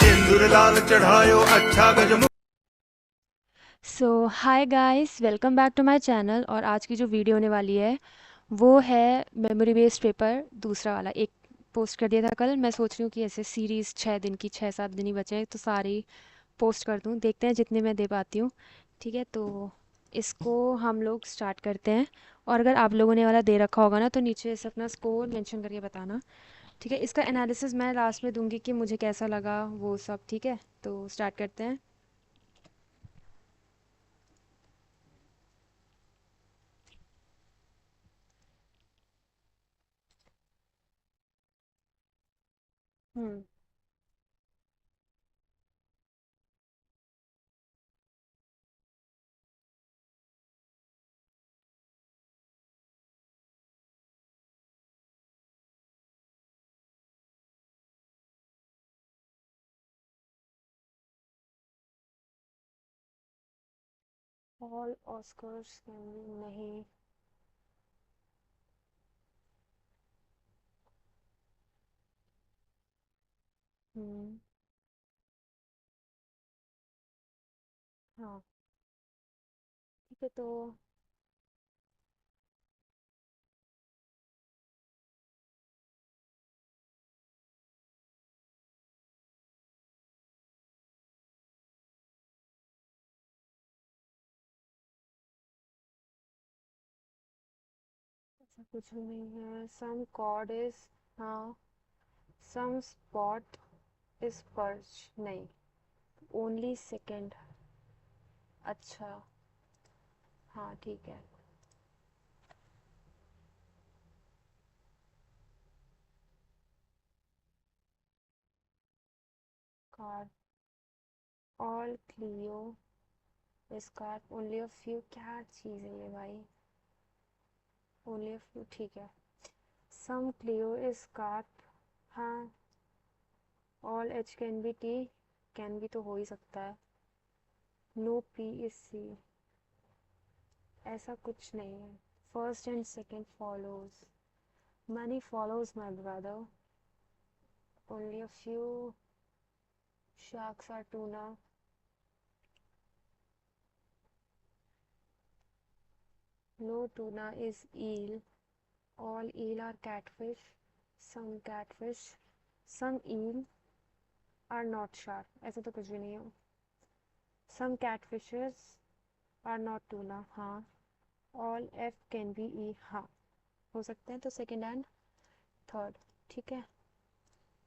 सिंदूर लाल चढ़ायो अच्छा गजमुख। So hi guys, welcome back to my channel. और आज की जो वीडियो होने वाली है वो है मेमोरी बेस्ड पेपर दूसरा वाला। एक पोस्ट कर दिया था कल। मैं सोच रही हूँ कि ऐसे सीरीज़ 6 दिन की, 6-7 दिन ही बचे हैं तो सारी पोस्ट कर दूँ, देखते हैं जितने मैं दे पाती हूँ। ठीक है, तो इसको हम लोग स्टार्ट करते हैं। और अगर आप लोगों ने वाला दे रखा होगा ना तो नीचे से अपना स्कोर मेंशन करके बताना। ठीक है, इसका एनालिसिस मैं लास्ट में दूंगी कि मुझे कैसा लगा वो सब। ठीक है, तो स्टार्ट करते हैं। हम्म। ऑल ऑस्कर्स नहीं। हम्म। हाँ, ठीक है तो ऐसा कुछ भी नहीं है। सम कॉर्ड इज, हाँ, सम स्पॉट इज पर्च नहीं। Only second. अच्छा, हाँ ठीक है। कार्ड ऑल क्लियो स्कार्प ओनली अ फ्यू। क्या चीज़ है ये भाई? ओनली अ फ्यू, ठीक है। सम क्लियो इज स्कार्प, हाँ। All H can be T, can be तो हो ही सकता है। नो पी इज सी, ऐसा कुछ नहीं है। First and second follows, many follows my brother, only a few sharks are tuna. No tuna is eel, all eel are catfish, some eel are not shark, ऐसा तो कुछ भी नहीं है। Some catfishes are not tuna, हाँ। All F can be E, हाँ हो सकते हैं। तो सेकंड एंड थर्ड, ठीक है।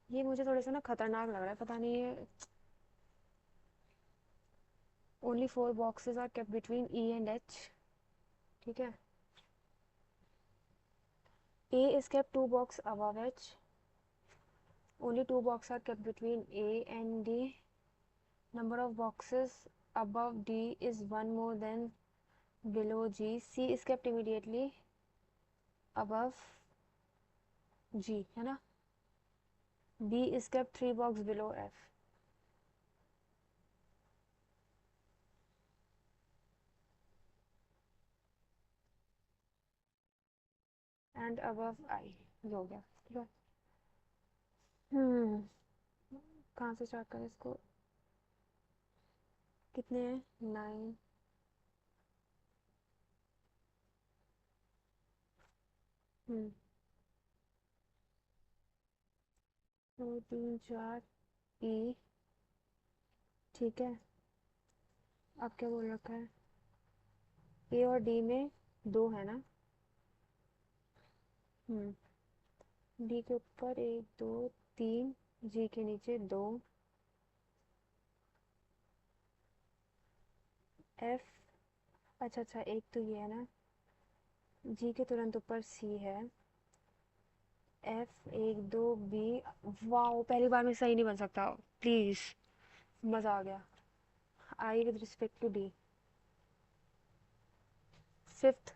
ये मुझे थोड़ा सा ना खतरनाक लग रहा है, पता नहीं ये। Only 4 boxes are kept between E and H, ठीक है। A is kept 2 boxes above H. Only 2 boxes are kept between A and D. Number of boxes above D is one more than below G. C is kept immediately above G, है ना। B is kept 3 boxes below F and above I। ये हो गया, ठीक है। हम्म। कहाँ से start करें इसको? कितने हैं? 9। हम्म। 2 3 4 E, ठीक है। अब क्या बोल रखा है? ए और डी में 2 है ना। हम्म। डी के ऊपर 1 2 3, जी के नीचे 2। एफ, अच्छा अच्छा, एक तो ये है ना। जी के तुरंत ऊपर सी है। F 1 2 B. वाओ, पहली बार में सही नहीं बन सकता, प्लीज। मजा आ गया। I with respect to D, fifth.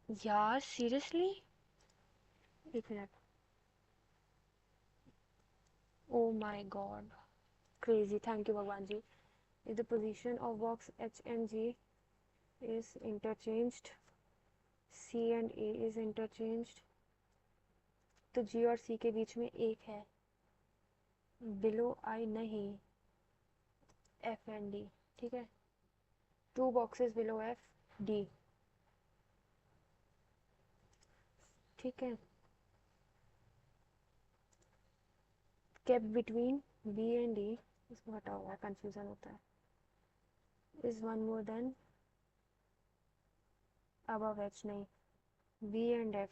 यार सीरियसली, एक minute. Oh my god, crazy. Thank you भगवान जी। If the position of box H and G is interchanged, C and A is interchanged, तो जी और सी के बीच में एक है। बिलो आई नहीं, एफ एंड डी, ठीक है, 2 बॉक्सेस बिलो एफ डी, ठीक है, kept between B and D, इसको हटा हुआ है, कंफ्यूजन होता है, is one more than above H, नहीं, B and F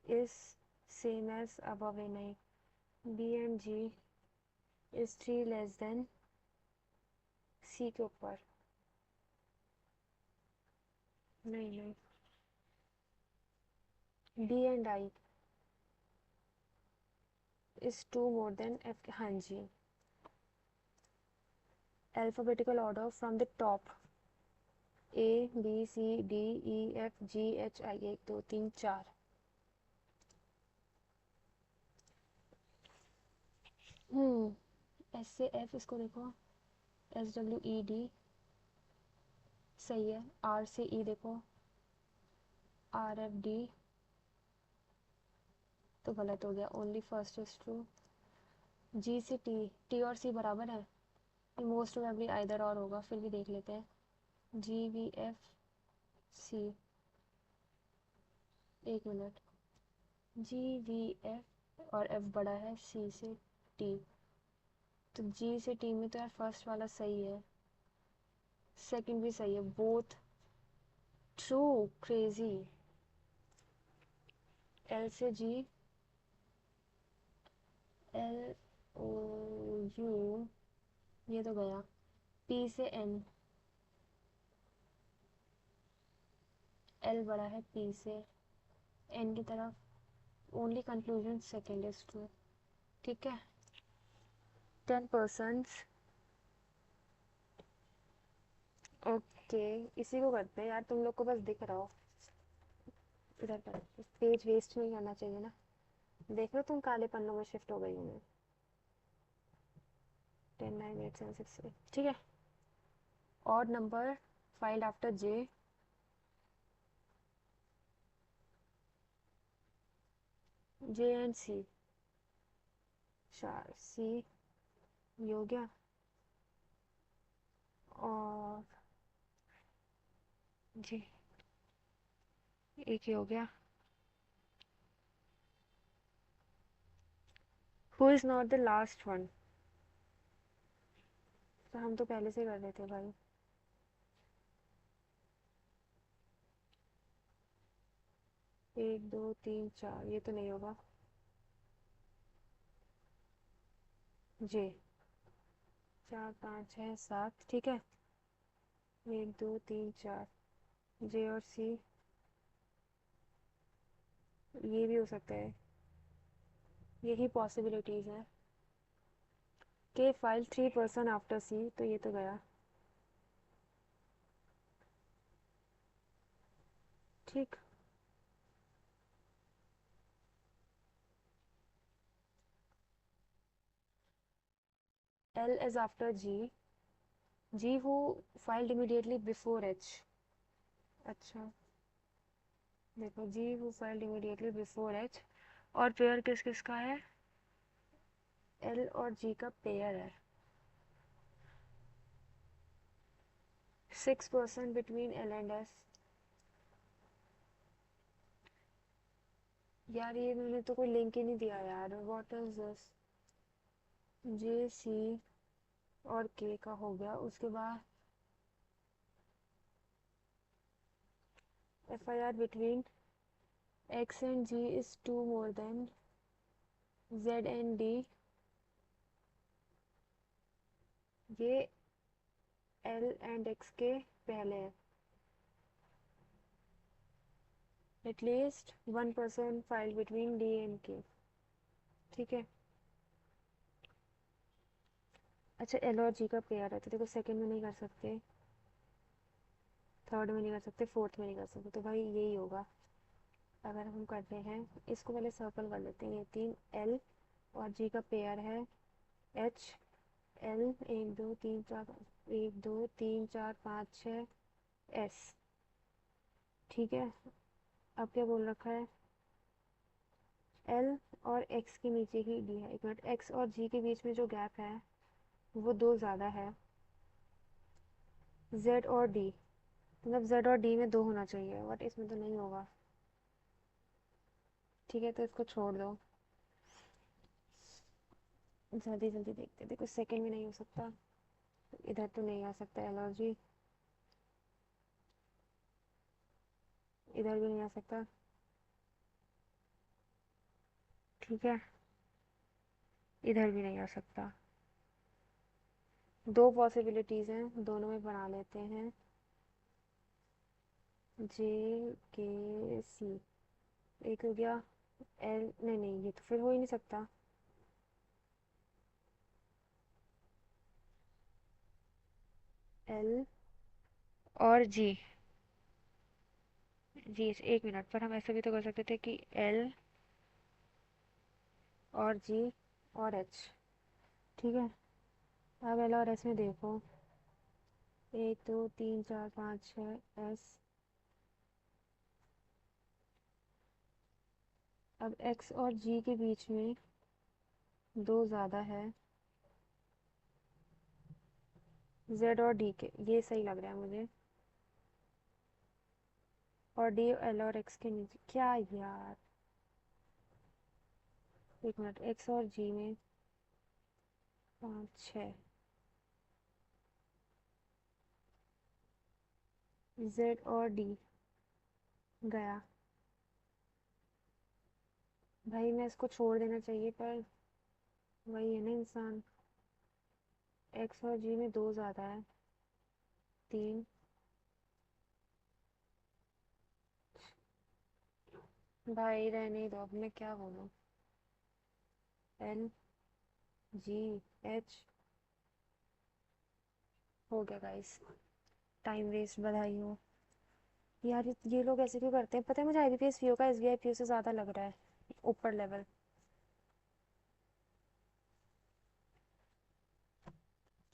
is same as above A, नहीं, B and G is 3 less than C के ऊपर, नहीं नहीं, D and I is 2 more than F, हाँ जी, alphabetical order from the top, A B C D E F G H I, 1 2 3 4, S से F, इसको देखो, एस डब्ल्यू ई डी, सही है, आर से ई देखो, आर एफ डी, तो गलत हो गया, ओनली फर्स्ट इज ट्रू, जी से टी, टी और सी बराबर है, मोस्ट प्रोबेबली आइदर और होगा, फिर भी देख लेते हैं, जी वी एफ सी, एक मिनट, जी वी एफ और एफ बड़ा है सी से टी, तो जी से टी में तो यार फर्स्ट वाला सही है, सेकंड भी सही है, बोथ ट्रू, क्रेजी, एल से जी, एल ओ यू, ये तो गया, पी से एन, एल बड़ा है पी से, एन की तरफ, only conclusion second is true, ठीक है, 10%, ओके, इसी को करते हैं यार, तुम लोग को बस दिख रहा हो, इधर पर पेज वेस्ट नहीं करना चाहिए ना, देख लो तुम काले पन्नों में शिफ्ट हो गई हूँ मैं, 10 9 8 7 6 8, ठीक है, और number filed after J, J and C, 4 C, ये हो गया, और जी एक ही हो गया, who is not the last one, तो हम तो पहले से कर रहे थे भाई, एक दो तीन चार, ये तो नहीं होगा, जे, 4 5 6 7, ठीक है, 1 2 3 4, जे और सी, ये भी हो सकता है, यही पॉसिबिलिटीज है, के फाइल 3% आफ्टर सी, तो ये तो गया, ठीक, L is after G, G who filed immediately before H, अच्छा, देखो G who filed immediately before H, और पेयर किस किस का है, एल और जी का पेयर है, 6% बिटवीन एल एंड एस, यार ये मैंने तो कोई लिंक ही नहीं दिया यार, what is this, J C और के का हो गया, उसके बाद F I R between X and G is 2 more than Z and D, ये एल एंड एक्स के पहले है, at least 1% file between D and K, ठीक है, अच्छा एल और जी का पेयर है, तो देखो सेकंड में नहीं कर सकते, थर्ड में नहीं कर सकते, फोर्थ में नहीं कर सकते, तो भाई यही होगा, अगर हम करते हैं, इसको पहले सर्कल कर लेते हैं, ये 3 एल और जी का पेयर है एच, एल 1 2 3 4 1 2 3 4 5 6 एस, ठीक है, अब क्या बोल रखा है, एल और एक्स के नीचे ही डी है। एक मिनट, एक्स और जी के बीच में जो गैप है वो 2 ज़्यादा है। जेड और डी, मतलब जेड और डी में 2 होना चाहिए, बट इसमें तो नहीं होगा। ठीक है, तो इसको छोड़ दो। जल्दी जल्दी देखते, देखो सेकंड में नहीं हो सकता, इधर तो नहीं आ सकता एल और जी, इधर भी नहीं आ सकता। ठीक है, इधर भी नहीं आ सकता। 2 पॉसिबिलिटीज़ हैं, दोनों में बना लेते हैं। जे के सी, एक हो गया। एल, नहीं नहीं, ये तो फिर हो ही नहीं सकता। एल और जी, जी एक मिनट, पर हम ऐसा भी तो कर सकते थे कि एल और जी और एच। ठीक है, अब एल और एस में देखो, 1 2 3 4 5 6 एस। अब एक्स और जी के बीच में 2 ज़्यादा है, जेड और डी के, ये सही लग रहा है मुझे। और डी एल और एक्स के नीचे क्या यार, एक मिनट, एक्स और जी में 5 6, जेड और डी गया। भाई मैं इसको छोड़ देना चाहिए, पर वही है ना इंसान। एक्स और जी में 2 ज़्यादा है, 3। भाई रहने दो, अब मैं क्या बोलूँ। एल जी एच, हो गया गाइस, टाइम वेस्ट, बधाई हो। यार ये लोग ऐसे क्यों करते हैं, पता है मुझे आईबीपीएस पीओ का एसबीआई पीओ से ज़्यादा लग रहा है, ऊपर लेवल।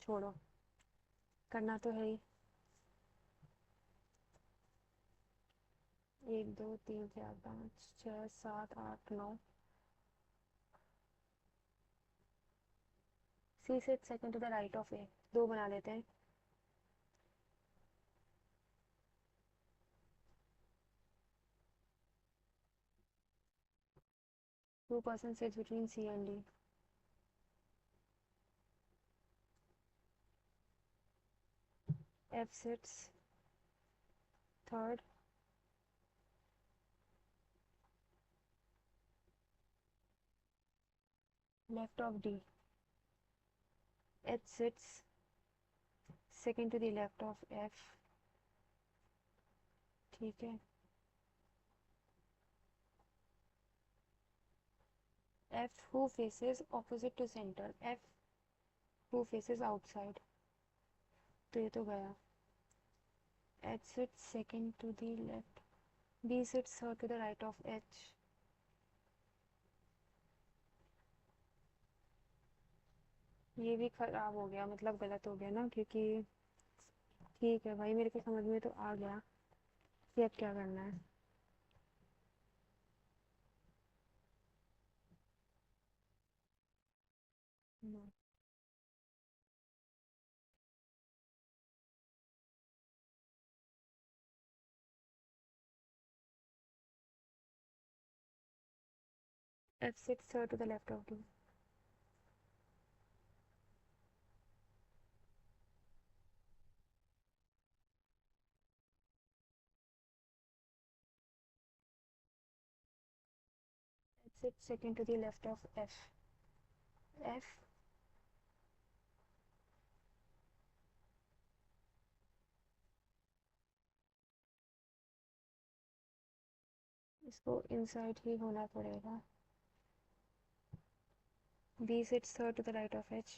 छोड़ो, करना तो है ही। 1 2 3 4 5 6 7 8 9, C sit second to the right of A, 2 बना लेते हैं। 2% sits between C and D. F sits third, left of D. H sits second to the left of F. ठीक है, F who faces opposite to center, F who faces outside, तो ये तो गया। H sits second to the left, B sits third to the right of H. ये भी खराब हो गया, मतलब गलत हो गया ना, क्योंकि ठीक है भाई, मेरे को समझ में तो आ गया कि अब क्या करना है। F sits third to the left of D. H sits second to the left of F. F इसको इनसाइड ही होना पड़ेगा। B sits third to the right of H.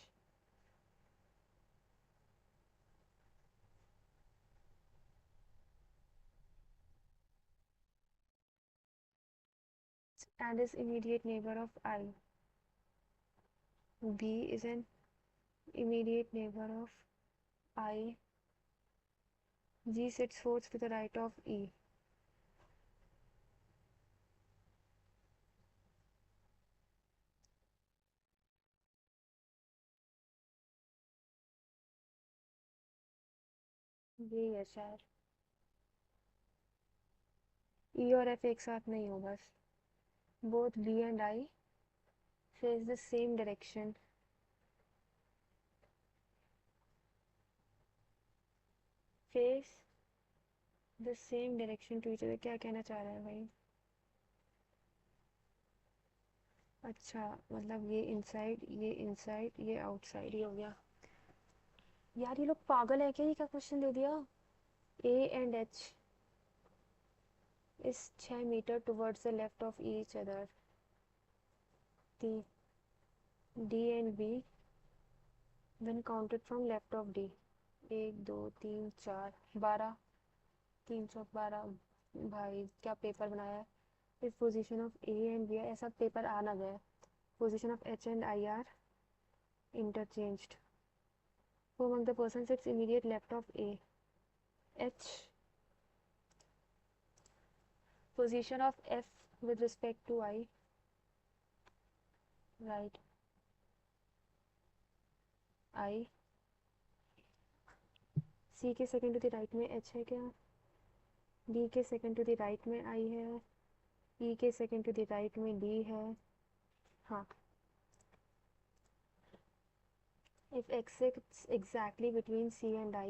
And is immediate neighbor of I. B is an immediate neighbor of I. G sits fourth to the right of E. यही है शायद। ई और F एक साथ नहीं हो बस। Both B and I face the same direction. Face the same direction to each other, क्या कहना चाह रहा है भाई? अच्छा, मतलब ये इनसाइड ये आउटसाइड ही हो गया। यार ये लोग पागल है क्या? ये क्या क्वेश्चन दे दिया? A and H is 6 meter towards the left of each other. D and B when counted from left of D. 1 2 3 4 12। 3 चौक 12। भाई क्या पेपर बनाया है? इस position of A and B, ऐसा पेपर आ ना गया। Position of H and I are interchanged. Who among the person sits immediate left of A? H. Position of F with respect to I. Right. I. C के second to the right में H है क्या? D के second to the right में I है। E के second to the right में D है। हाँ। If X sits exactly between C and I,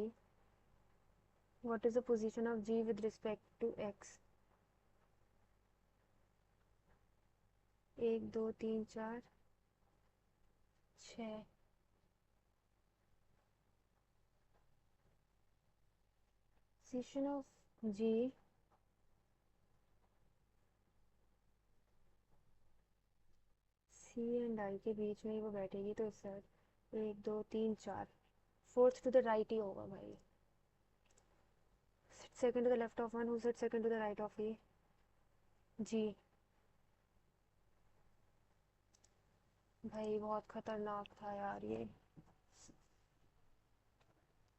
what is the position of G with respect to X? 1 2 3 4 6। Position of G C and I के बीच में ही वो बैठेगी, तो इस side 1 2 3 4 fourth to the right ही होगा भाई। Second to the left of one, who sit second to the right of A? G. भाई बहुत खतरनाक था यार ये।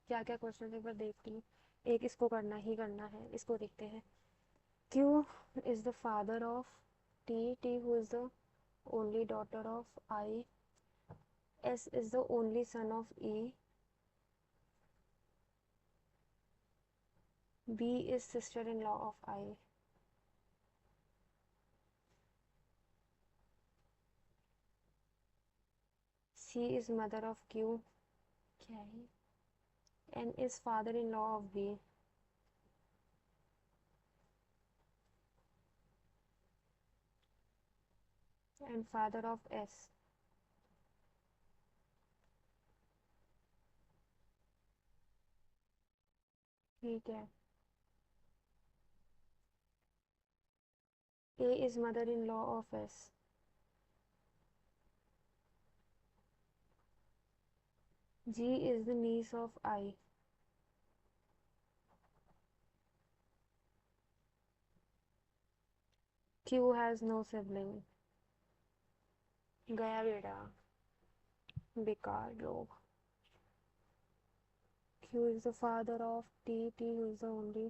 क्या क्या क्वेश्चन एक बार देखती हूँ। एक इसको करना ही करना है, इसको देखते हैं। Q is the father of T, T who is the only daughter of I, S is the only son of E, B is sister in law of I. C is mother of Q. क्या है? N is father in law of B. And father of S. ठीक है। A is mother-in-law of S. G is the niece of I. Q has no sibling. गया बेटा, बेकार लोग। Q is the father of T, T who is the only,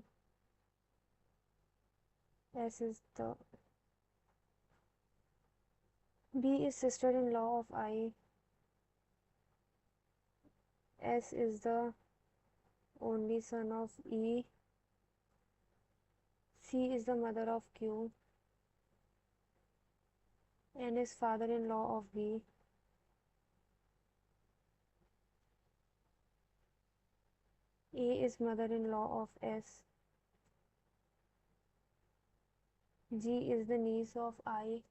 S is the, B is sister-in-law of I, S is the only son of E, C is the mother of Q, N is father-in-law of B, A is mother-in-law of S, G is the niece of I।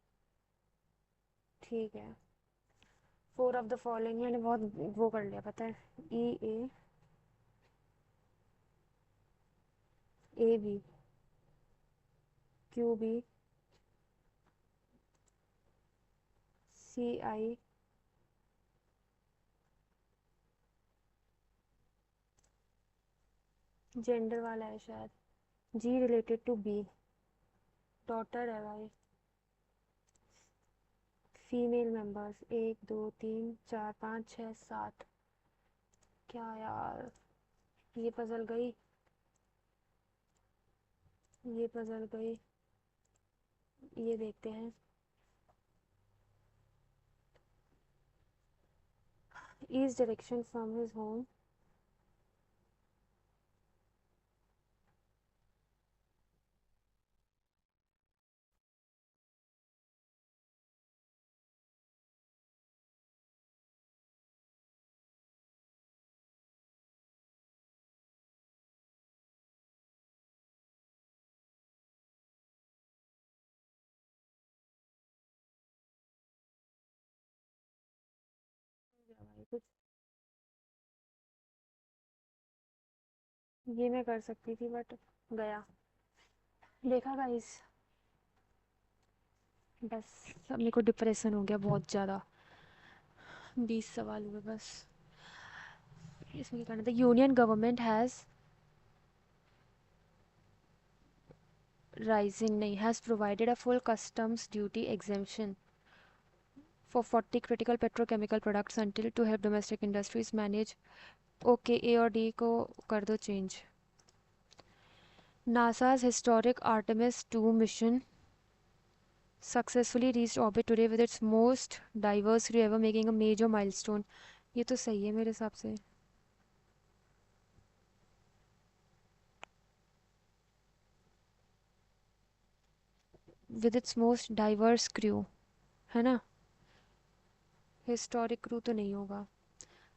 ठीक है। 4 of the following मैंने बहुत वो कर लिया पता है। E A B Q B C I gender वाला है शायद। G related to B, daughter है भाई। Female members 1 2 3 4 5 6 7। क्या यार, ये पजल गई, ये पजल गई। ये देखते हैं। East direction from his home ये मैं कर सकती थी बट गया। देखा गाइस, बस अब मेरे को डिप्रेशन हो गया बहुत ज़्यादा। 20 सवाल हुए बस। इसमें क्या करना था? यूनियन गवर्नमेंट हैज़ राइजिंग नहीं, has provided a full customs duty exemption for 40 critical petrochemical products until to help domestic industries manage। Okay, A और डी को कर दो change. NASA's historic Artemis 2 mission successfully reached orbit today with its most diverse crew ever, making a major milestone। ये तो सही है मेरे हिसाब से। with its most diverse crew, है ना? हिस्टोरिक क्रू तो नहीं होगा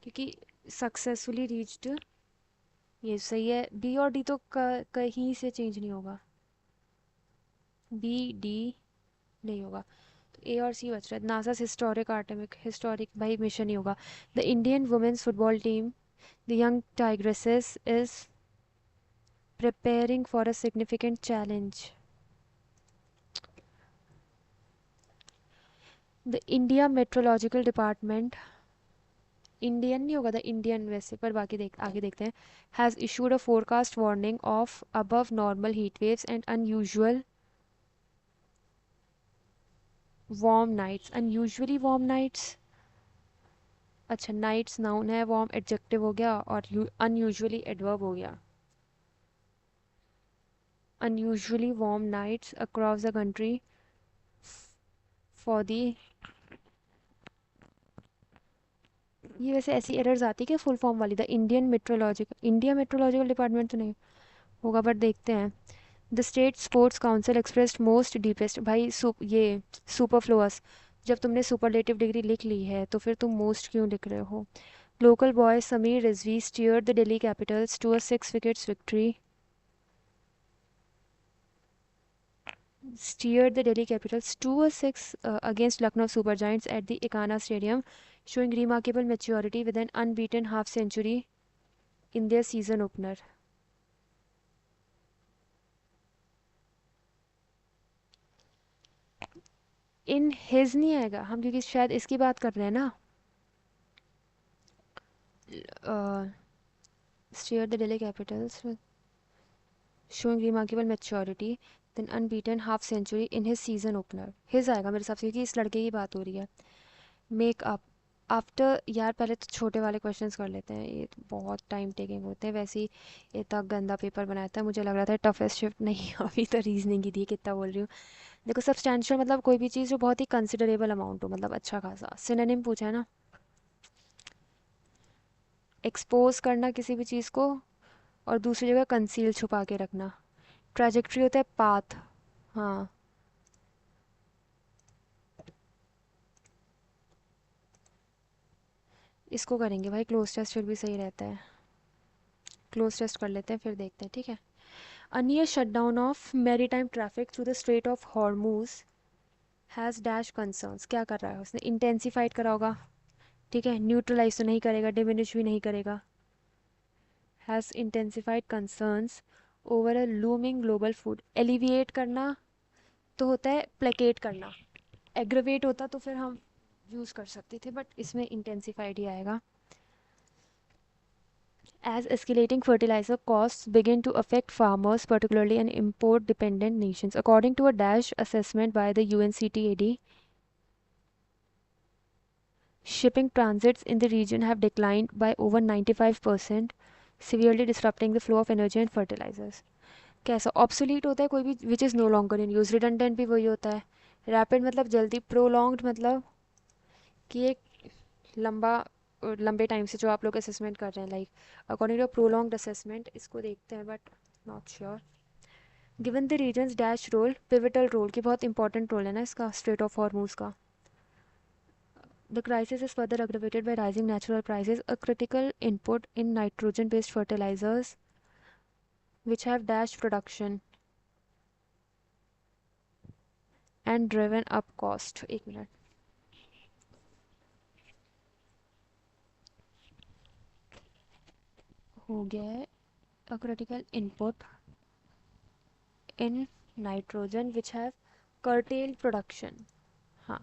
क्योंकि सक्सेसफुली रीच्ड, ये सही है। बी और डी तो कहीं से चेंज नहीं होगा। बी डी नहीं होगा, तो ए और सी बच रहा है। नासा हिस्टोरिक आर्टेमिक, हिस्टोरिक भाई मिशन ही होगा। The Indian women's football team the young tigresses is preparing for a significant challenge. The India meteorological department, Indian नहीं होगा, द इंडियन वैसे, पर बाकी आगे देखते हैं। Has issued a forecast warning of above normal heat waves and unusual warm nights. Unusually warm nights, अच्छा nights noun है, वार्म एडजेक्टिव हो गया और अनयूजुअली एडवर्ब हो गया। unusually warm nights across the country for the, ये वैसे ऐसी एरर्स आती है कि फुल फॉर्म वाली, the Indian meteorological, India meteorological department तो नहीं होगा बट देखते हैं। The state sports council expressed most deepest, भाई ये सुपरफ्लुअस, जब तुमने सुपरलेटिव डिग्री लिख ली है तो फिर तुम मोस्ट क्यों लिख रहे हो? Local boy Sameer Rizvi steered the Delhi Capitals to a 6 wickets victory, steered the Delhi Capitals to a 6 against Lucknow Super Giants at the Ekana Stadium, showing remarkable maturity with an unbeaten half century in their season opener। In his नहीं आएगा हम, क्योंकि शायद इसकी बात कर रहे हैं ना। Steered the Delhi Capitals showing remarkable maturity then unbeaten half century in his season opener। His आएगा मेरे हिसाब से क्योंकि इस लड़के की बात हो रही है। मेक अप आफ्टर, यार पहले तो छोटे वाले क्वेश्चंस कर लेते हैं, ये तो बहुत टाइम टेकिंग होते हैं वैसे ही। इतना गंदा पेपर बनाया था, मुझे लग रहा था टफेस्ट शिफ्ट नहीं अभी तो रीजनिंग की थी, कितना बोल रही हूँ। देखो सब्सटैंशियल मतलब कोई भी चीज़ जो बहुत ही कंसिडरेबल अमाउंट हो, मतलब अच्छा खासा। सिनोनिम पूछा है ना, एक्सपोज करना किसी भी चीज़ को और दूसरी जगह कंसील छुपा के रखना। ट्रैजेक्टरी होता है पाथ। हाँ, इसको करेंगे भाई, क्लोज टेस्ट फिर भी सही रहता है। क्लोज टेस्ट कर लेते हैं फिर देखते हैं, ठीक है। A near shutdown of maritime traffic through the Strait of Hormuz has dash concerns। क्या कर रहा है उसने? इंटेंसिफाइड करा होगा, ठीक है। न्यूट्रलाइज तो नहीं करेगा, डिमिनिश भी नहीं करेगा। Has intensified concerns over a looming global food, alleviate करना तो होता है प्लेकेट करना, एग्रवेट होता तो फिर हम यूज़ कर सकते थे, बट इसमें इंटेंसिफाइड ही आएगा। As escalating fertilizer costs begin to affect farmers, particularly in import dependent nations, according to a Dash assessment by the UNCTAD, shipping transits in the region have declined by over 95%, severely disrupting the flow of energy and fertilizers। कैसा obsolete होता है कोई भी which is no longer in use, redundant भी वही होता है। Rapid मतलब जल्दी, प्रोलॉन्ग्ड मतलब कि एक लंबा, लंबे टाइम से जो आप लोग असेसमेंट कर रहे हैं, like according to prolonged assessment, इसको देखते हैं but not sure. Given the reasons dash role, pivotal role, की बहुत इंपॉर्टेंट रोल है ना इसका, स्ट्रेट ऑफ हॉर्मूज का। The crisis is further aggravated by rising natural prices, a critical input in nitrogen based fertilisers which have dashed production and driven up cost। एक minute, हो गया है। a critical input in nitrogen which have curtailed production. हाँ.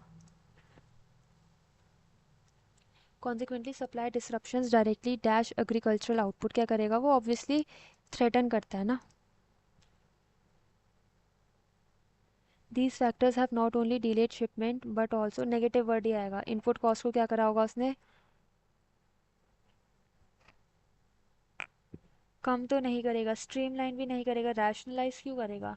Consequently, supply disruptions directly dash agricultural output. क्या करेगा वो? Obviously threaten करता है ना. These factors have not only delayed shipment but also negative word ही आएगा. Input cost को क्या करा होगा उसने? कम तो नहीं करेगा, स्ट्रीमलाइन भी नहीं करेगा, रैशनलाइज क्यों करेगा?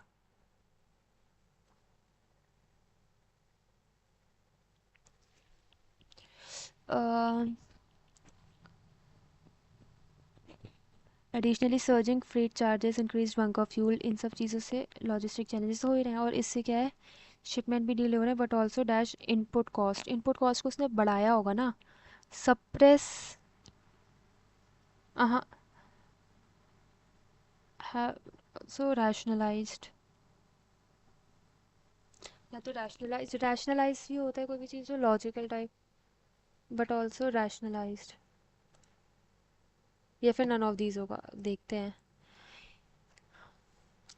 Additionally surging freight charges increase bunker fuel, इन सब चीज़ों से लॉजिस्टिक चैलेंजेस हो ही रहे हैं और इससे क्या है, शिपमेंट भी डिले हो रहे हैं but also dash input cost को उसने बढ़ाया होगा ना, सप्रेस सो रैशनलाइज्ड, या तो रैशनलाइज भी होता है कोई भी चीज़ जो logical type, but also rationalised, या फिर नन ऑफ दीज होगा, देखते हैं.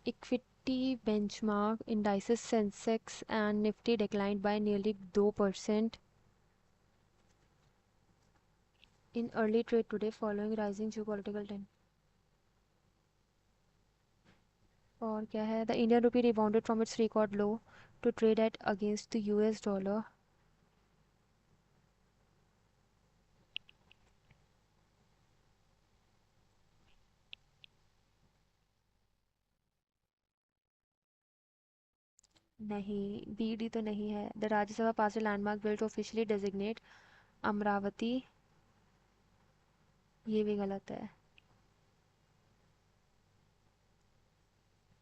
Equity benchmark indices Sensex and Nifty declined by nearly 2% in early trade today following rising geopolitical tension. और क्या है? The Indian rupee rebounded from its record low to trade at against the US dollar. नहीं, BD तो नहीं है. The Rajya Sabha passed a landmark bill to officially designate Amravati. ये भी गलत है.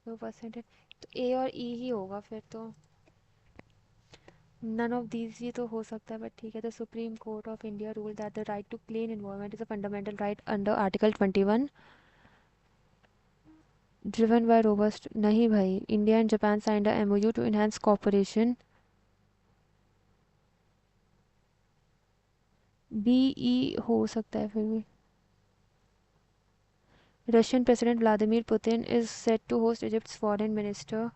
2% है तो A और E ही होगा फिर तो. None of these ये तो हो सकता है बट ठीक है. The Supreme Court of India ruled that the right to clean environment is a fundamental right under Article 21 driven by robust. नहीं भाई, India and Japan signed a MOU to enhance cooperation. BE हो सकता है फिर भी. Russian President Vladimir Putin is set to host Egypt's foreign minister.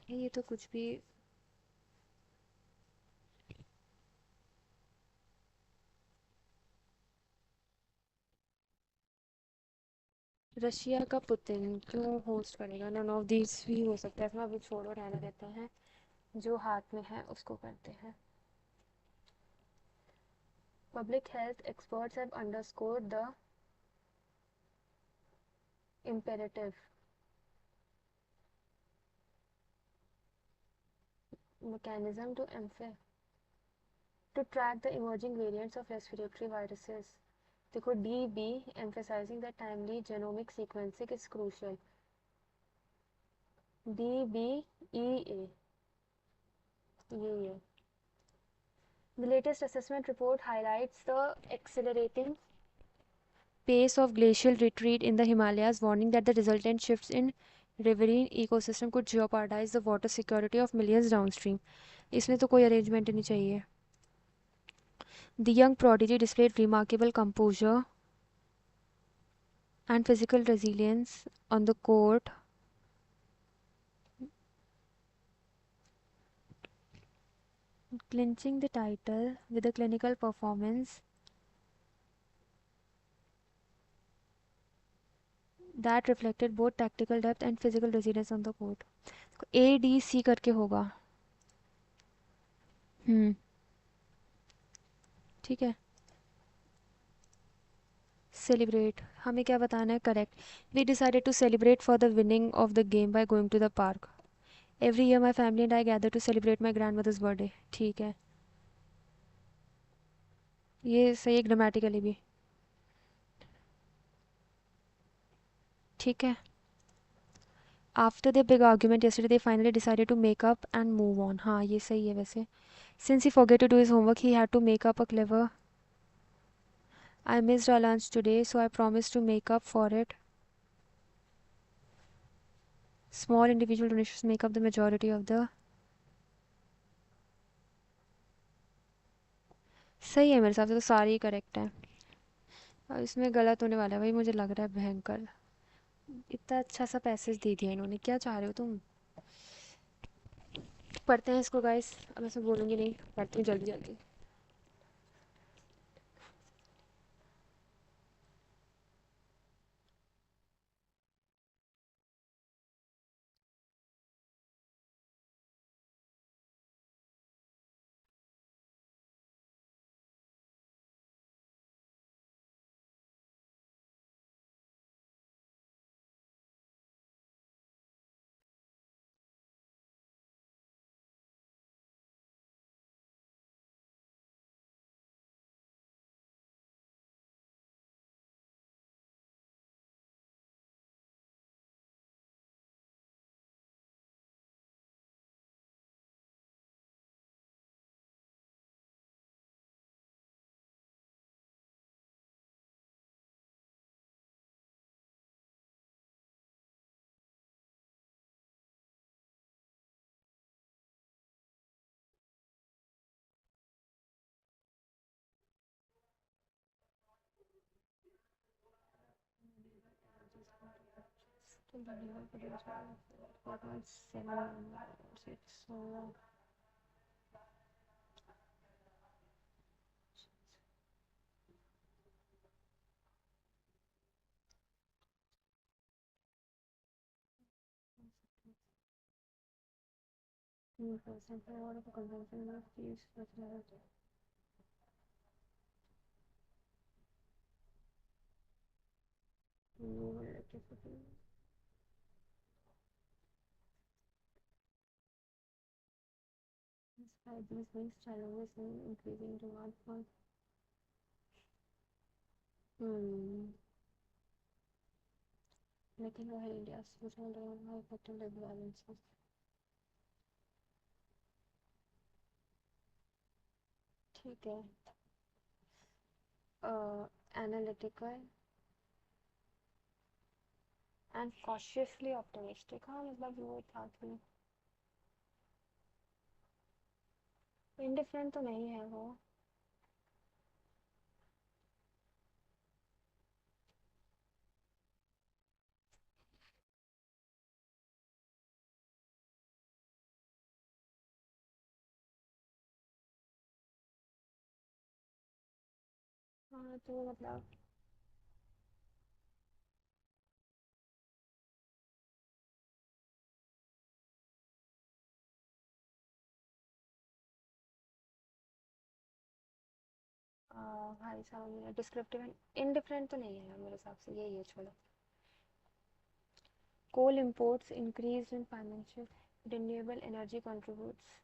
ये तो कुछ भी. रशिया का पुतिन क्यों होस्ट करेगा? नन ऑफ दीज भी हो सकता है. इसमें अभी छोड़ो, रहने देते हैं. जो हाथ में है उसको करते हैं. Public health experts have underscored the imperative mechanism to track the emerging variants of respiratory viruses. देखो, DB emphasizing that timely genomic sequencing is crucial. DBEA ये. The latest assessment report highlights the accelerating pace of glacial retreat in the Himalayas, warning that the resultant shifts in riverine ecosystem could jeopardize the water security of millions downstream. इसमें तो कोई arrangement नहीं चाहिए. The young prodigy displayed remarkable composure and physical resilience on the court, clinching the title with a clinical performance that reflected both tactical depth and physical resilience on the court. ADC करके होगा. ठीक है. Celebrate. हमें क्या बताना है? Correct. We decided to celebrate for the winning of the game by going to the park. Every year my family and I gather to celebrate my grandmother's birthday. ठीक है. ये सही है ग्रामेटिकली भी. ठीक है. After their big argument yesterday, they finally decided to make up and move on. हाँ, ये सही है वैसे. Since he forgot to do his homework, he had to make up a clever. I missed our lunch today, so I promised to make up for it. Small individual donations make up the majority of the. सही है मेरे हिसाब से तो सारे ही correct हैं. और इसमें गलत होने वाला है भाई, मुझे लग रहा है भयंकर। इतना अच्छा सा पैसेज दे दिया इन्होंने, क्या चाह रहे हो तुम। पढ़ते हैं इसको गाइस, अब मैं बोलूँगी नहीं, पढ़ती हूँ जल्दी जल्दी। Despite these mixed challenges in increasing demand for hmm, making ahead India's future on high effective balances. ठीक है। एनालिटिकल एंड कॉशियसली ऑप्टिमिस्टिक, हाँ मतलब वो था कि इंडिफरेंट तो नहीं है वो। हाँ तो मतलब भाई साहब डिस्क्रिप्टिव एंड इंडिफरेंट तो नहीं है मेरे हिसाब से, यही है छोड़ो। Coal imports increased in financial renewable energy contributes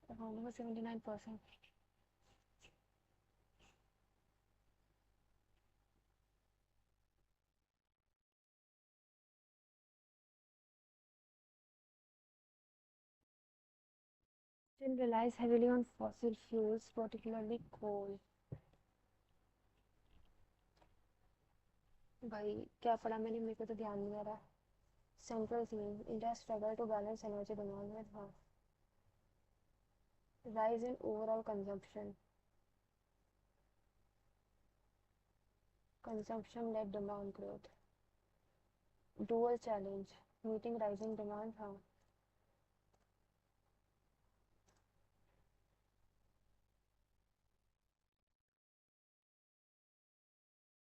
around 79%. Still relies heavily on fossil fuels, particularly coal. भाई क्या पढ़ा मैंने, मेरे को तो ध्यान नहीं आ रहा। Central theme India struggle to balance energy demand में था। Rise in overall consumption led demand growth. Dual challenge meeting rising demand, हाँ।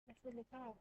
ऐसे लिखा है।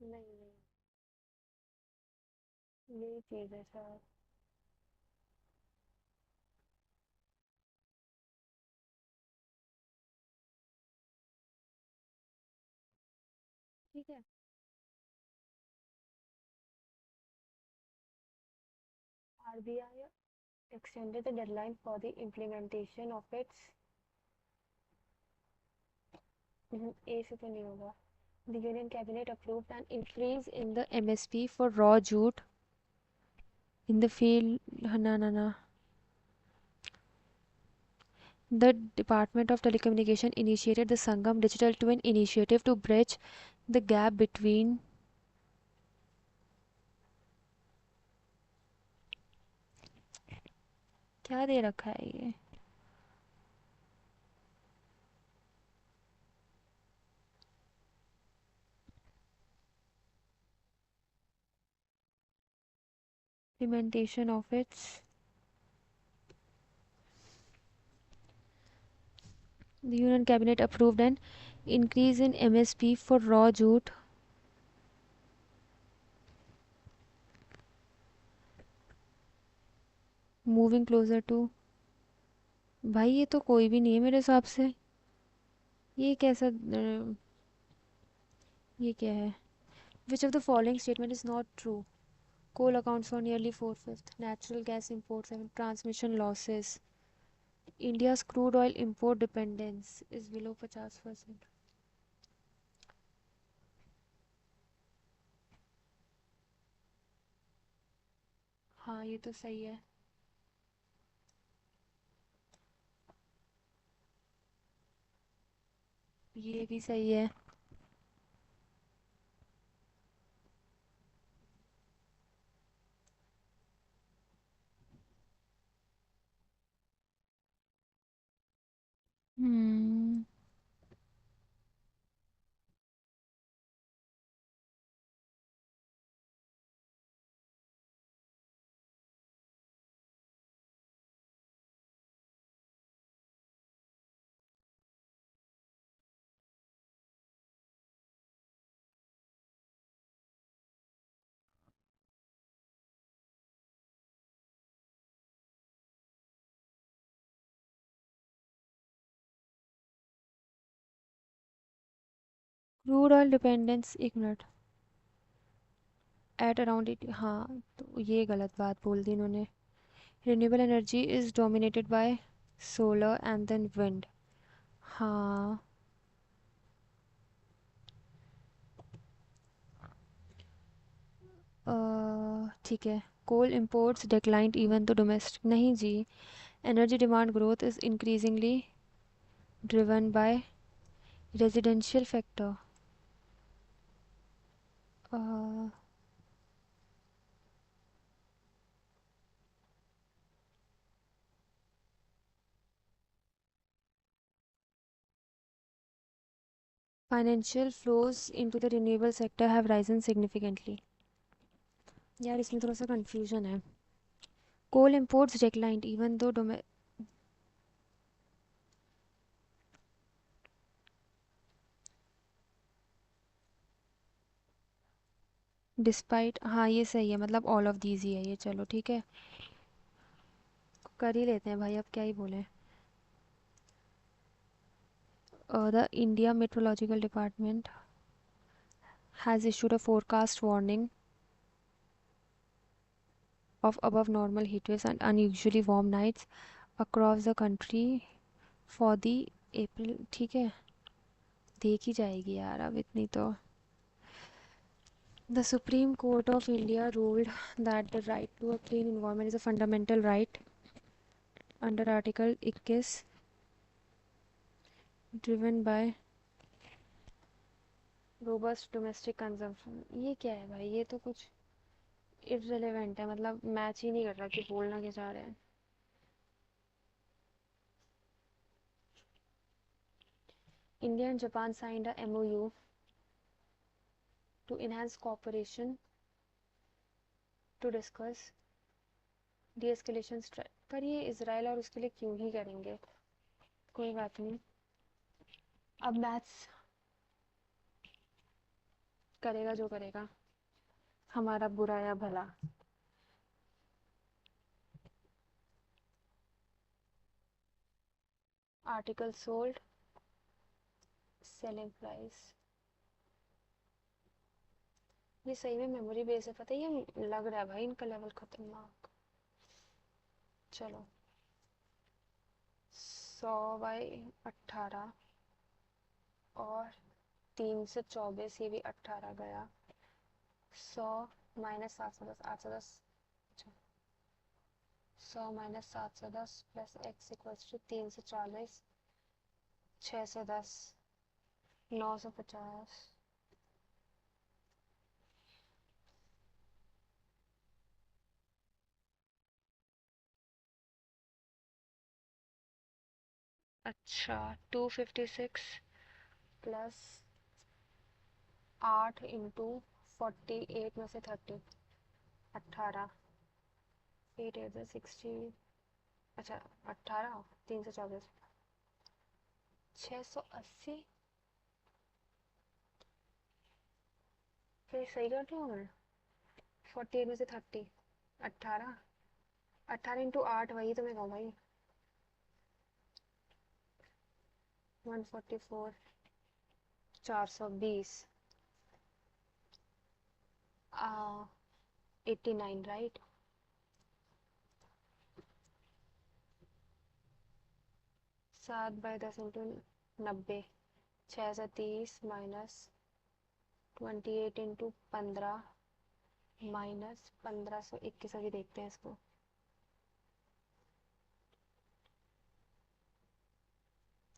नहीं नहीं। यही चीज़ है शायद। ठीक है। RBI extended the deadline for the implementation of its A से तो नहीं होगा. The Union Cabinet approved an increase in the MSP for raw jute in the field. Na. The Department of Telecommunication initiated the Sangam Digital Twin initiative to bridge the gap between. क्या दे रखा है ये? Implementation of its. The Union Cabinet approved an increase in MSP for raw jute. Moving closer to. भाई ये तो कोई भी नहीं है मेरे हिसाब से. ये कैसा ये क्या है? Which of the following statement is not true? Coal accounts for nearly 4/5. Natural gas imports and transmission losses. India's crude oil import dependence is below 50%. हाँ ये तो सही है. ये भी सही है. Hmm. Crude oil dependence 1 minute. At around 80. हाँ तो ये गलत बात बोल दी इन्होंने. Renewable energy is dominated by solar and then wind. हाँ. ठीक है. Coal imports declined even though domestic नहीं जी. Energy demand growth is increasingly driven by residential factor. Financial flows into the renewable sector have risen significantly. यार इसमें थोड़ा सा confusion है. Coal imports declined even though despite. हाँ ये सही है. मतलब ऑल ऑफ दीज ही है ये. चलो ठीक है. कर ही लेते हैं भाई. अब क्या ही बोले. The India meteorological department has issued a forecast warning of above normal heat waves and unusually warm nights across the country for the April. ठीक है. देखी जाएगी यार अब इतनी तो. The Supreme Court of India ruled that the right to a clean environment is a fundamental right under Article 21 driven by robust domestic consumption. ये क्या है भाई? ये तो कुछ irrelevant है. मतलब मैच ही नहीं कर रहा कि बोलना क्या चाह रहे हैं. India and Japan signed a MOU to enhance cooperation to discuss de-escalation पर ये इसराइल और उसके लिए क्यों ही करेंगे. कोई बात नहीं. अब मैथ्स करेगा जो करेगा. हमारा बुरा या भला. Article sold, selling price. ये सही में मेमोरी बेस है, पता है, ये लग रहा है भाई इनका लेवल खतरनाक। चलो 100/18 और 324, ये भी 18 गया। 100 माइनस 710, 810। अच्छा, 100 minus 710 plus X equals to 340, 610, 950। अच्छा, 256 प्लस 8 इंटू 48 में से 30, 18, 8 8 60। अच्छा, 18, 324, 680। फिर सही कर रही हूँ मैं? 48 में से 30, 18, 18 इंटू 8, वही तो मैं कहूँ भाई। 144, 420, 89, right. 7/10 into 90, 630 minus 28 into 15 minus 1521। अभी देखते हैं इसको।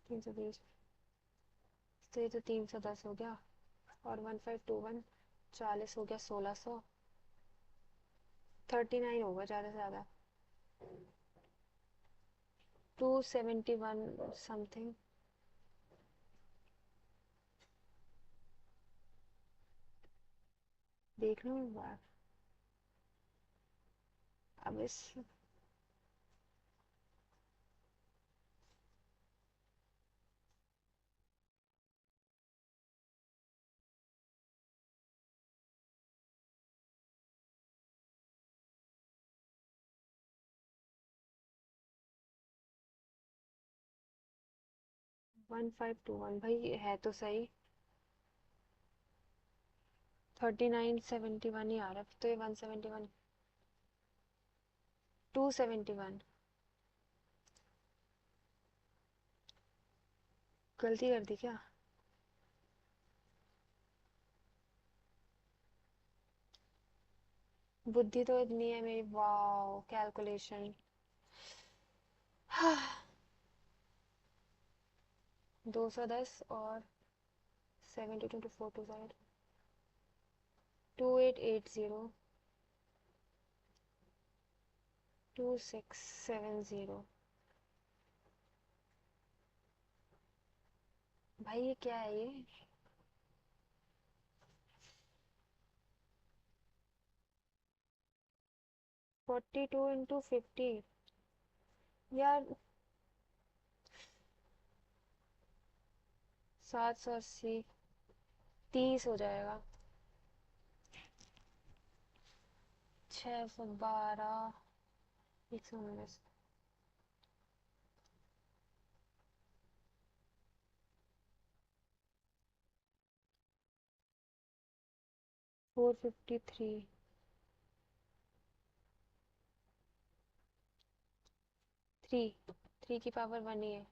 320, तो ये तो 310 हो गया, और 1521, 40 हो गया, 1600, 39 होगा ज़्यादा से ज़्यादा। 271 समथिंग। देख लो एक बार। अब इस 1521 भाई है तो सही। 3971 ही आ रहा है, तो ये 171, 271। गलती कर दी क्या? बुद्धि तो इतनी है मेरी, वाओ कैलकुलेशन। 210 और 72 टू 4 टू साइड, 2880, 2670। भाई ये क्या है ये? 42 इंटू 50, यार 780, 30 हो जाएगा। 612, 119, 453, 3 की पावर 1 ही है।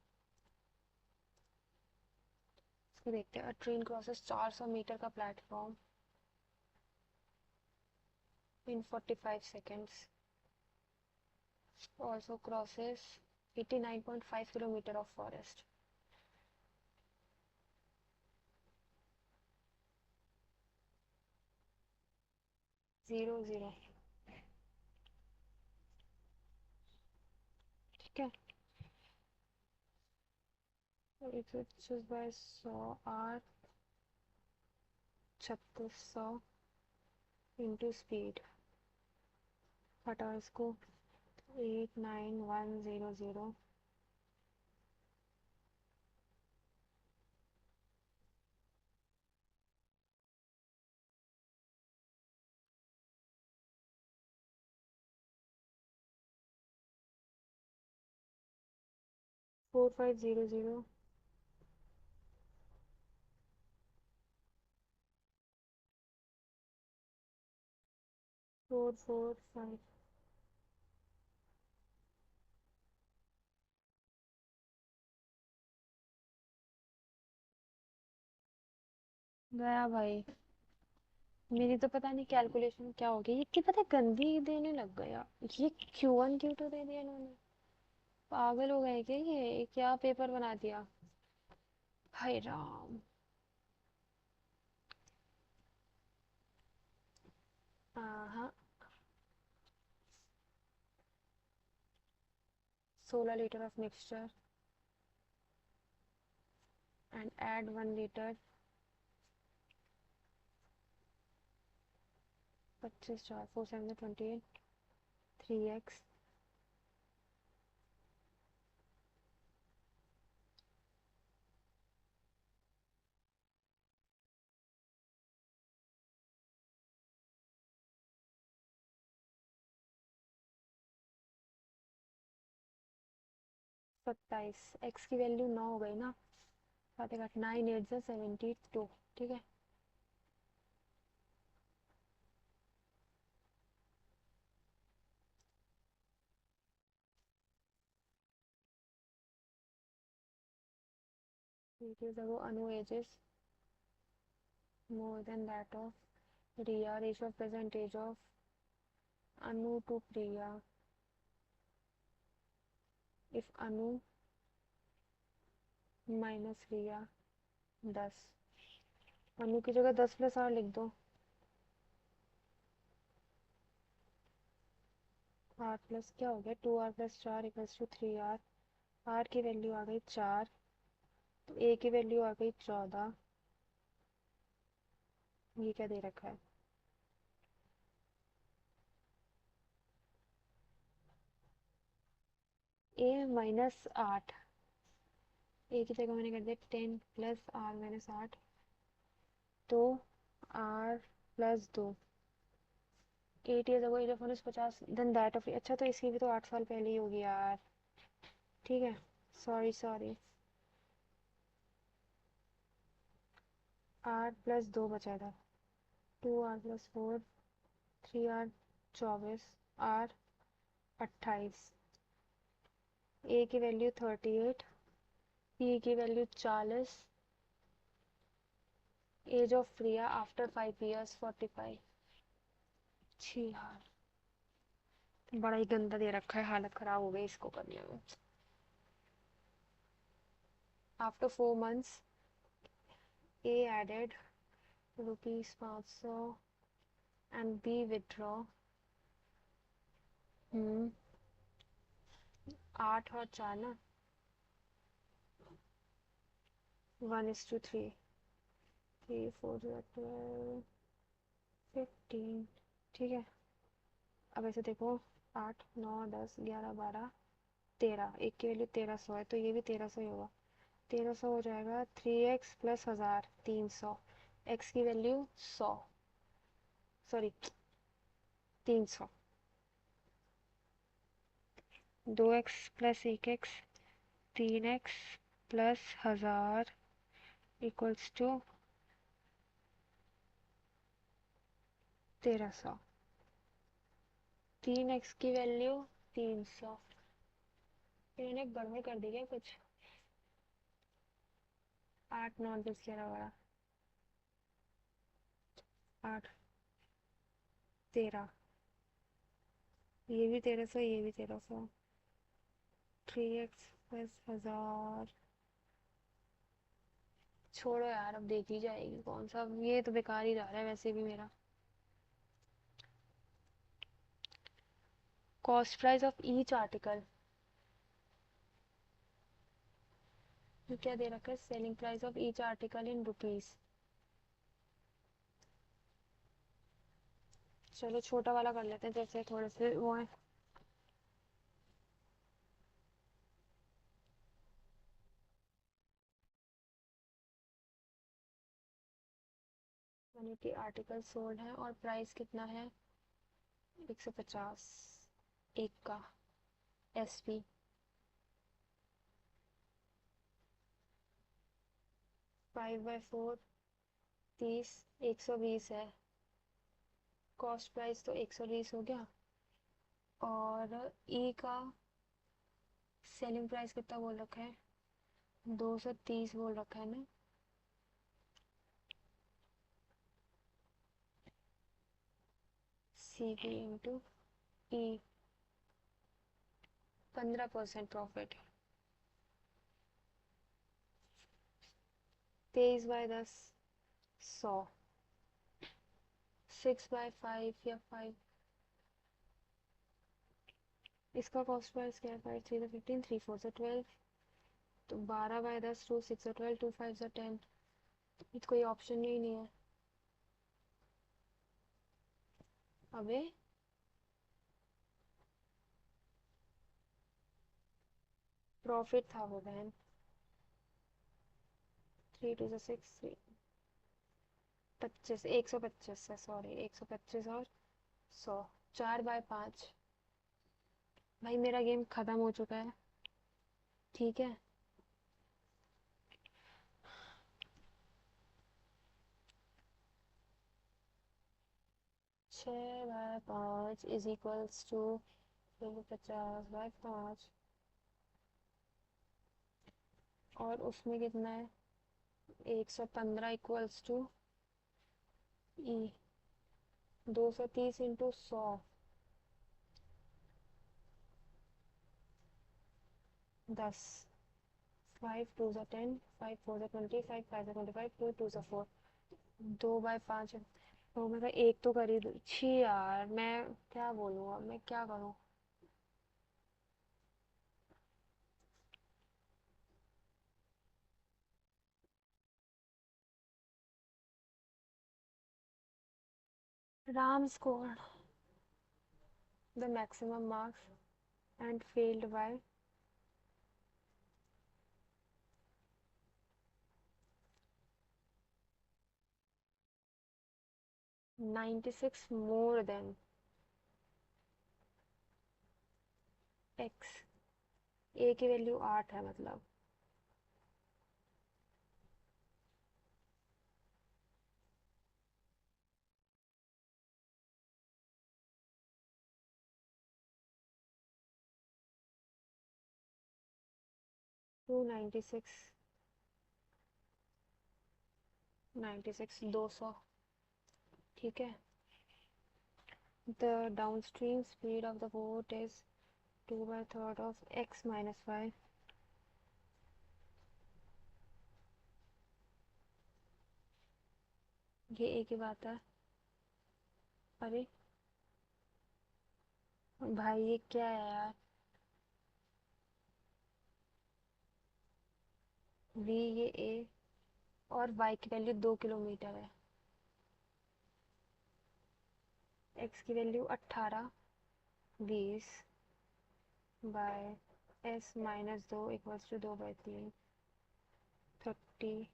इसको देखते हैं। ट्रेन क्रॉसेस 400 मीटर का platform in 45 seconds. Also crosses 89.5 kilometer of forest. 00, ठीक है। एक बाय 100 आर 3600 इंटू स्पीड, हटाओ इसको। 89100, 4500 445 गया भाई। मेरी तो पता नहीं कैलकुलेशन क्या हो गया, ये क्या पता गंदी देने लग गया। ये Q1 Q2 दे दिया इन्होंने। पागल हो गए क्या, ये क्या पेपर बना दिया। हाय राम। हाँ। 16 litre of mixture and add 1 litre. 25 4 4 7 28 3x। 27 x की वैल्यू 9 हो गई ना। साथ 9 8 से 72। ठीक है। It is above Anu ages more than that of Riya. Ratio of present age of Anu to Priya. If Anu minus Riya 10। अनु की जगह 10 + R लिख दो। R प्लस क्या हो गया, 2R + 4 = 3R। R की वैल्यू आ गई 4, तो A की वैल्यू आ गई 14। ये क्या दे रखा है, A -8। A की जगह मैंने कर दिया 10 + R - 8, तो R + 2। 8 years ago age of 50, then that of, अच्छा तो इसकी भी तो 8 साल पहले ही होगी यार। ठीक है, सॉरी सॉरी। 8 + 2 बचा था, 2R + 4 3R 24 R 28। A की वैल्यू 38, P की value 40। Age of Priya after 5 years 45। छी यार, बड़ा ही गंदा दे रखा है, हालत खराब हो गई इसको करने में। After 4 months A added ₹500 and B withdraw 8 और 4 ना, 1:3। 3 4 12 15। ठीक है। अब ऐसे देखो, 8 9 10 11 12 13, एक की वैल्यू 1300 है, तो ये भी 1300 ही होगा। 1300 हो जाएगा 3x + 1000 300। x की value 100, sorry 300। 2x + 1x 3x + 1000 = 1300। 3x की वैल्यू 300। इन्होंने गड़बड़ कर दी क्या कुछ। 8 9 10 11 12 8 13, ये भी 1300 ये भी 1300। 3x + 1000। छोड़ो यार, अब देख ही जाएगी कौन सा, ये तो बेकार ही जा रहा है वैसे भी मेरा। Cost price of each article, ये क्या दे रखा है, selling price of each article in rupees. चलो छोटा वाला कर लेते हैं, जैसे थोड़े से वो है। यानी कि आर्टिकल सोल्ड है और प्राइस कितना है, 150 एक का। एसपी 5/4 30, 120 है। कॉस्ट प्राइस तो 120 हो गया। और ई का सेलिंग प्राइस कितना बोल रखा है? 230 बोल रखा है ना। सी पी इंटू ई, 15% प्रॉफिट। 23/10 100। 6/5 या 5, इसका कॉस्ट प्राइस क्या है? 5 3 15, 3 4 12, तो 12/10 2 6 12, 2 5 10। ये तो कोई ऑप्शन ही नहीं है। अबे प्रॉफिट था वो बहन। 3 2 6 25, 125 है, सॉरी 125 और 100। 4/5। भाई मेरा गेम खत्म हो चुका है, ठीक है। छः बाय पाँच इज इक्वल्स टू 50/5। और उसमें कितना है? 115 इक्वल्स टू ई, 230 इंटू 100। 10। 5 2 ज़ा 10, 5 4 ज़ा 20, 5 5 ज़ा 25, 2 2 ज़ा 4। 2/5 है। तो मेरा एक तो कर ही दो। छी यार, मैं क्या बोलूँ अब, मैं क्या करूँ? Ram scored the maximum marks and failed by 96 more than x। a की वैल्यू 8 है मतलब। टू 96 200, ठीक है। The downstream speed of the boat is 2/3 of x minus 5। ये एक ही बात है। अरे भाई ये क्या है यार? v ये a और y की वैल्यू 2 किलोमीटर है। x की value 18 20 by s minus 2 equals to 2/3 30।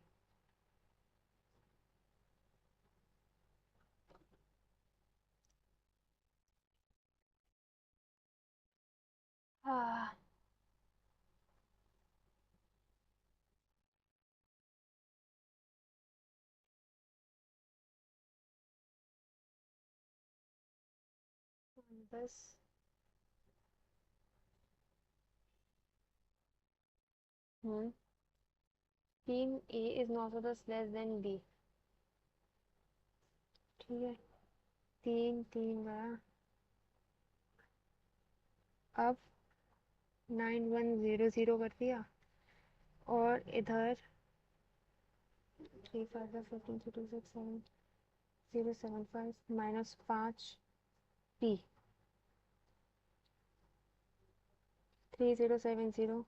हाँ, बस। हम्म। 3a is not less than b, ठीक है। 3 3 गया। अब 9100 कर दिया। और इधर 3 5 15 2 6 7 075 माइनस 5 p 3070।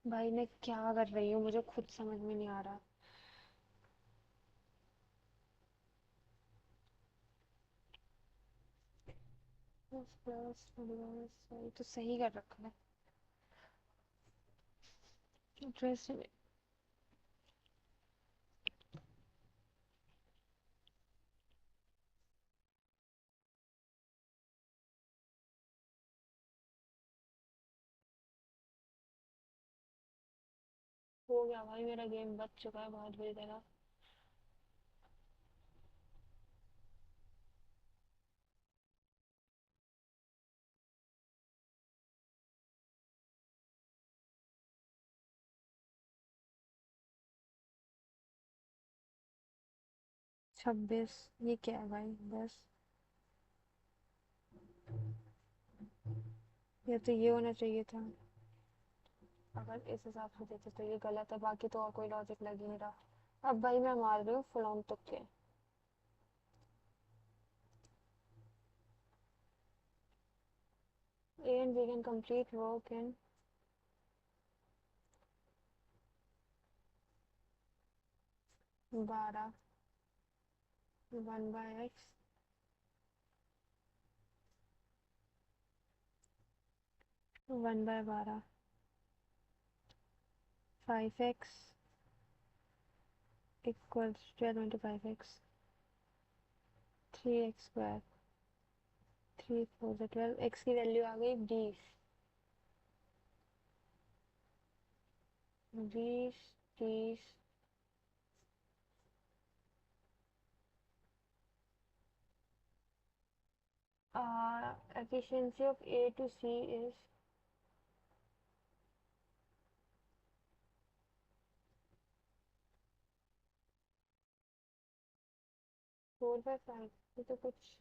भाई मैं क्या कर रही हूँ, मुझे खुद समझ में नहीं आ रहा। प्लस प्लस सही तो सही कर रखा है। इंटरेस्ट हो गया भाई, मेरा गेम बच चुका है बहुत बुरी तरह। 26। ये क्या है भाई? 10। ये तो ये होना चाहिए था। अगर इस हिसाब से देखे तो ये गलत है, बाकी तो और कोई लॉजिक लग ही नहीं रहा। अब भाई मैं मार रही हूँ फुल तुक्के। and we can complete work in 12 1/x 1/12 5x equals 12 into 5x 3x square 3 4 12 x की वैल्यू आ गई 20। 20 30 efficiency of A to C is 4/5। ये तो कुछ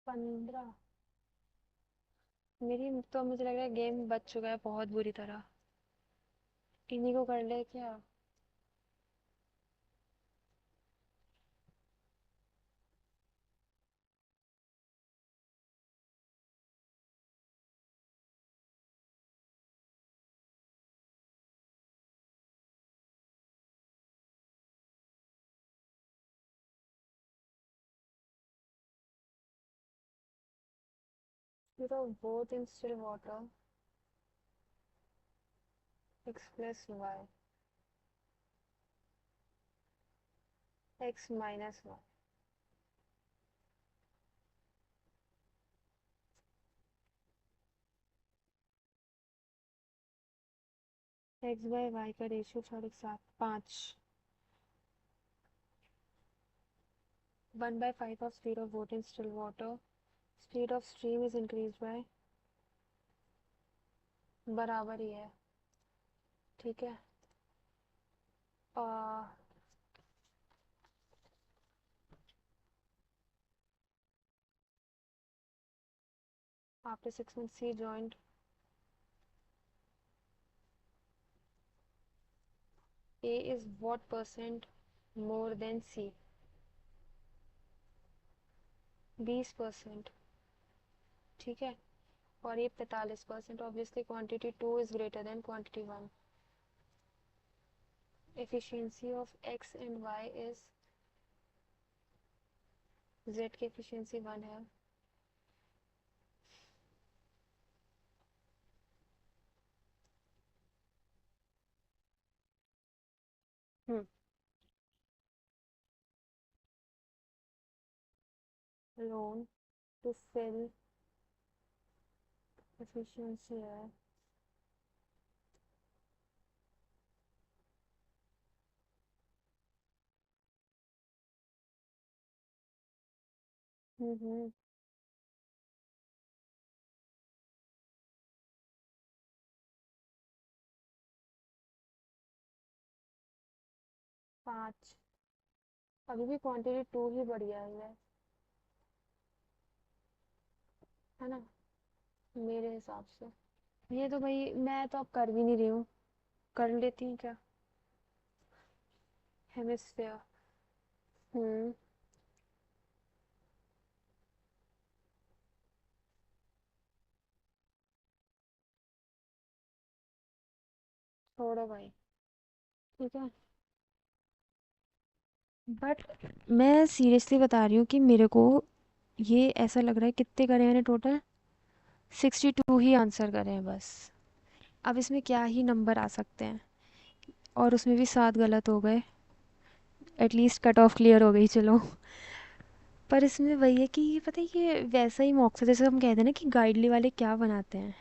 15। मेरी तो मुझे लग रहा है गेम बच चुका है बहुत बुरी तरह। इन्हीं को कर ले क्या? 0 both in still water x plus y x minus y x by Y का ratio 4:5। 1/5 of speed of boat in still water, speed of stream is increased by, बराबर ही है। ठीक है। uh, after 6 months C joined A is what percent more than C? 20%। ठीक है। और ये 45%। Obviously quantity 2 is greater than quantity 1। Efficiency of x and y is, z की efficiency 1 है। हम्म लोन टू फिल एफिशिएंसी है। हम्म 5। अभी भी क्वांटिटी 2 ही बढ़िया है ना, मेरे हिसाब से। ये तो भाई मैं तो अब कर भी नहीं रही हूँ, कर लेती हूँ क्या? हेमिस्फेयर। हम्म छोड़ो भाई। ठीक है। बट मैं सीरियसली बता रही हूँ कि मेरे को ये ऐसा लग रहा है, कितने करे मैंने टोटल? 62 ही आंसर करे हैं बस। अब इसमें क्या ही नंबर आ सकते हैं? और उसमें भी 7 गलत हो गए। एटलीस्ट कट ऑफ क्लियर हो गई, चलो। पर इसमें वही है कि ये पता है, ये वैसा ही मॉक था जैसे हम कहते हैं ना कि गाइडली वाले क्या बनाते हैं,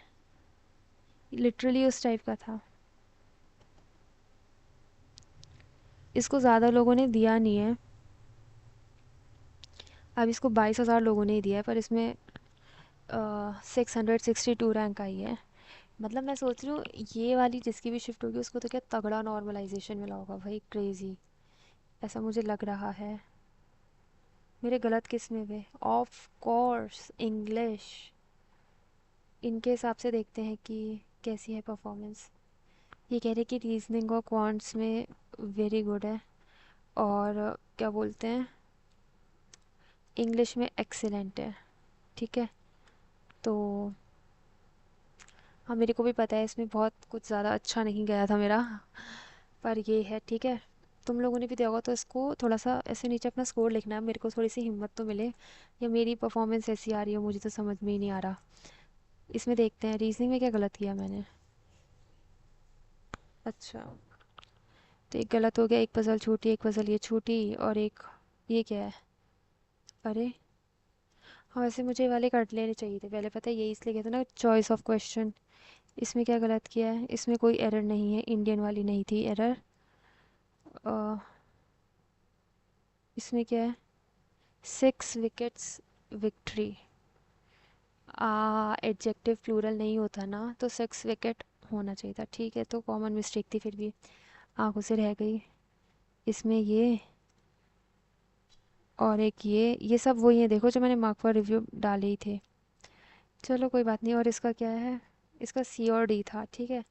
लिटरली उस टाइप का था। इसको ज़्यादा लोगों ने दिया नहीं है। अब इसको 22,000 लोगों ने ही दिया है, पर इसमें 662 रैंक आई है। मतलब मैं सोच रही हूँ ये वाली जिसकी भी शिफ्ट होगी उसको तो क्या तगड़ा नॉर्मलाइजेशन मिला होगा भाई, क्रेजी। ऐसा मुझे लग रहा है। मेरे गलत किस में वे? Of course English. इनके हिसाब से देखते हैं कि कैसी है परफॉर्मेंस। ये कह रहे कि रीजनिंग और क्वांट्स में वेरी गुड है, और क्या बोलते हैं, इंग्लिश में एक्सीलेंट है। ठीक है। तो हाँ, मेरे को भी पता है इसमें बहुत कुछ ज़्यादा अच्छा नहीं गया था मेरा, पर ये है ठीक है। तुम लोगों ने भी दिया होगा तो इसको थोड़ा सा ऐसे नीचे अपना स्कोर लिखना है, मेरे को थोड़ी सी हिम्मत तो मिले। या मेरी परफॉर्मेंस ऐसी आ रही है, मुझे तो समझ में ही नहीं आ रहा। इसमें देखते हैं रीजनिंग में क्या गलत किया मैंने। अच्छा, तो एक गलत हो गया, एक पजल छूटी, एक पजल ये छूटी, और एक ये क्या है? अरे हाँ, वैसे मुझे ये वाले कट लेने चाहिए थे पहले, पता है यही इसलिए किया था ना, चॉइस ऑफ क्वेश्चन। इसमें क्या गलत किया है? इसमें कोई एरर नहीं है, इंडियन वाली नहीं थी एरर। इसमें क्या है? 6 विकेट्स विक्ट्री। एडजेक्टिव प्लूरल नहीं होता ना, तो 6 विकेट होना चाहिए था। ठीक है, तो कॉमन मिस्टेक थी, फिर भी आंखों से रह गई। इसमें ये और एक ये सब वही है, देखो जो मैंने मार्क पर रिव्यू डाले ही थे। चलो कोई बात नहीं। और इसका क्या है? इसका सी और डी था, ठीक है।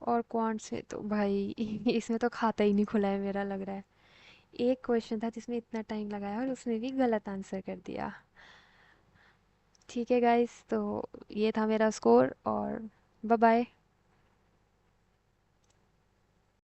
और क्वांट्स में तो भाई इसमें तो खाता ही नहीं खुला है मेरा, लग रहा है। एक क्वेश्चन था जिसमें इतना टाइम लगाया और उसमें भी गलत आंसर कर दिया। ठीक है गाइस, तो ये था मेरा स्कोर, और बाय बाय।